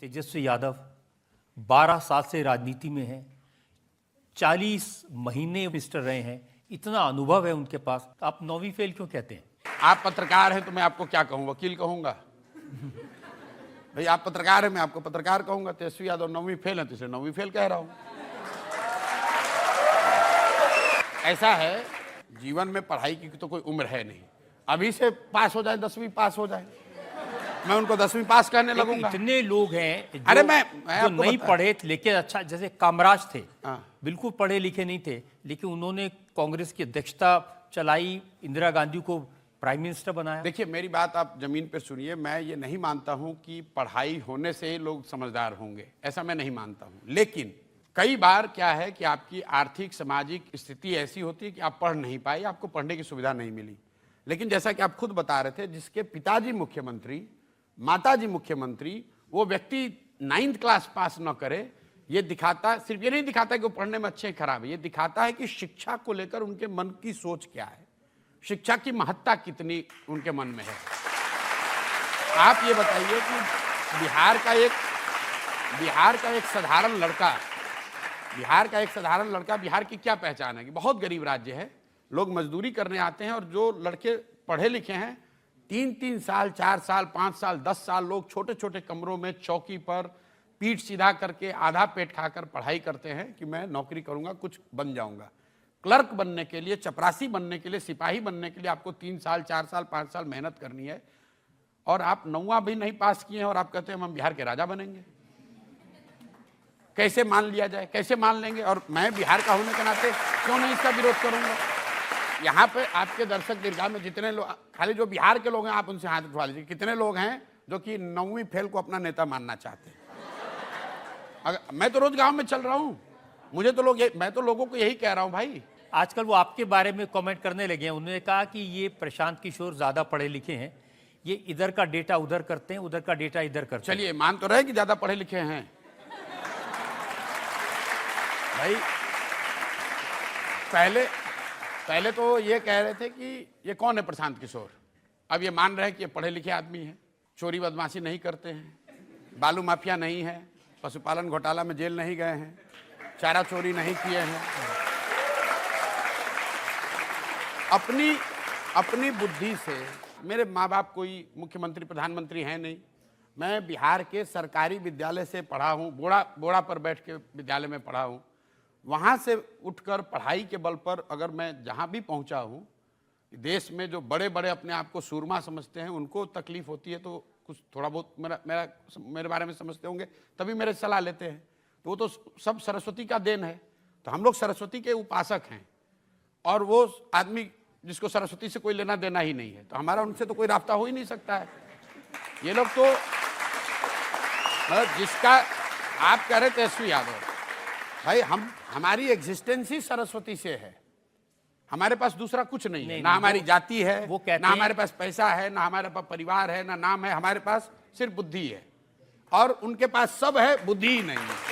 तेजस्वी यादव 12 साल से राजनीति में हैं, 40 महीने मिनिस्टर रहे हैं, इतना अनुभव है उनके पास। तो आप 9वीं फेल क्यों कहते हैं? आप पत्रकार हैं तो मैं आपको क्या कहूँ, वकील कहूँगा? भाई आप पत्रकार हैं, मैं आपको पत्रकार कहूँगा। तेजस्वी यादव 9वीं फेल है तो इसे 9वीं फेल कह रहा हूँ। ऐसा है, जीवन में पढ़ाई की तो कोई उम्र है नहीं। अभी से पास हो जाए, 10वीं पास हो जाए, मैं उनको 10वीं पास कहने लगूंगा। इतने लोग हैं अरे मैं जो नहीं पढ़े लेकिन अच्छा, जैसे कामराज थे, हाँ। बिल्कुल पढ़े लिखे नहीं थे, लेकिन उन्होंने कांग्रेस की अध्यक्षता चलाई, इंदिरा गांधी को प्राइम मिनिस्टर बनाया। देखिए, मेरी बात आप जमीन पर सुनिए। मैं ये नहीं मानता हूं कि पढ़ाई होने से ही लोग समझदार होंगे, ऐसा मैं नहीं मानता हूं। लेकिन कई बार क्या है कि आपकी आर्थिक सामाजिक स्थिति ऐसी होती है कि आप पढ़ नहीं पाए, आपको पढ़ने की सुविधा नहीं मिली। लेकिन जैसा कि आप खुद बता रहे थे, जिसके पिताजी मुख्यमंत्री, माताजी मुख्यमंत्री, वो व्यक्ति 9th क्लास पास न करे, ये दिखाता, सिर्फ ये नहीं दिखाता कि वो पढ़ने में अच्छे खराब है, ये दिखाता है कि शिक्षा को लेकर उनके मन की सोच क्या है, शिक्षा की महत्ता कितनी उनके मन में है। आप ये बताइए कि बिहार का एक साधारण लड़का, बिहार की क्या पहचान है कि बहुत गरीब राज्य है, लोग मजदूरी करने आते हैं, और जो लड़के पढ़े लिखे हैं 3-3 साल, 4 साल, 5 साल, 10 साल लोग छोटे छोटे कमरों में चौकी पर पीठ सीधा करके आधा पेट खाकर पढ़ाई करते हैं कि मैं नौकरी करूंगा, कुछ बन जाऊंगा। क्लर्क बनने के लिए, चपरासी बनने के लिए, सिपाही बनने के लिए आपको 3 साल, 4 साल, 5 साल मेहनत करनी है, और आप 9वां भी नहीं पास किए हैं और आप कहते हैं हम बिहार के राजा बनेंगे। कैसे मान लिया जाए, कैसे मान लेंगे? और मैं बिहार का होने के नाते क्यों नहीं इसका विरोध करूंगा? यहाँ पे आपके दर्शक दीर्घा में जितने लोग, खाली जो बिहार के लोग हैं आप उनसे हाथ उठवा लीजिए, कितने लोग हैं जो कि 9वीं फेल को अपना नेता मानना चाहते हैं? अगर मैं तो रोज गांव में चल रहा हूँ, मुझे तो मैं तो लोगों को यही कह रहा हूँ भाई। आजकल वो आपके बारे में कमेंट करने लगे हैं, उन्होंने कहा कि ये प्रशांत किशोर ज्यादा पढ़े लिखे हैं, ये इधर का डेटा उधर करते हैं, उधर का डेटा इधर करते हैं। चलिए मान तो रहे कि ज्यादा पढ़े लिखे हैं भाई। पहले तो ये कह रहे थे कि ये कौन है प्रशांत किशोर, अब ये मान रहे हैं कि ये पढ़े लिखे आदमी हैं, चोरी बदमाशी नहीं करते हैं, बालू माफिया नहीं है, पशुपालन घोटाला में जेल नहीं गए हैं, चारा चोरी नहीं किए हैं। अपनी बुद्धि से, मेरे माँ बाप कोई मुख्यमंत्री प्रधानमंत्री हैं नहीं, मैं बिहार के सरकारी विद्यालय से पढ़ा हूँ, बोड़ा पर बैठ के विद्यालय में पढ़ा हूँ। वहाँ से उठकर पढ़ाई के बल पर अगर मैं जहाँ भी पहुँचा हूँ, देश में जो बड़े बड़े अपने आप को सूरमा समझते हैं, उनको तकलीफ होती है तो कुछ थोड़ा बहुत मेरे बारे में समझते होंगे, तभी मेरे सलाह लेते हैं। तो वो तो सब सरस्वती का देन है। तो हम लोग सरस्वती के उपासक हैं, और वो आदमी जिसको सरस्वती से कोई लेना देना ही नहीं है, तो हमारा उनसे तो कोई रास्ता हो ही नहीं सकता है। ये लोग तो जिसका आप कह रहे तेजस्वी यादव, भाई हमारी एग्जिस्टेंस ही सरस्वती से है, हमारे पास दूसरा कुछ नहीं है। ना हमारी जाति है, ना हमारे पास पैसा है, ना हमारे पास परिवार है, ना नाम है, हमारे पास सिर्फ बुद्धि है, और उनके पास सब है, बुद्धि ही नहीं है।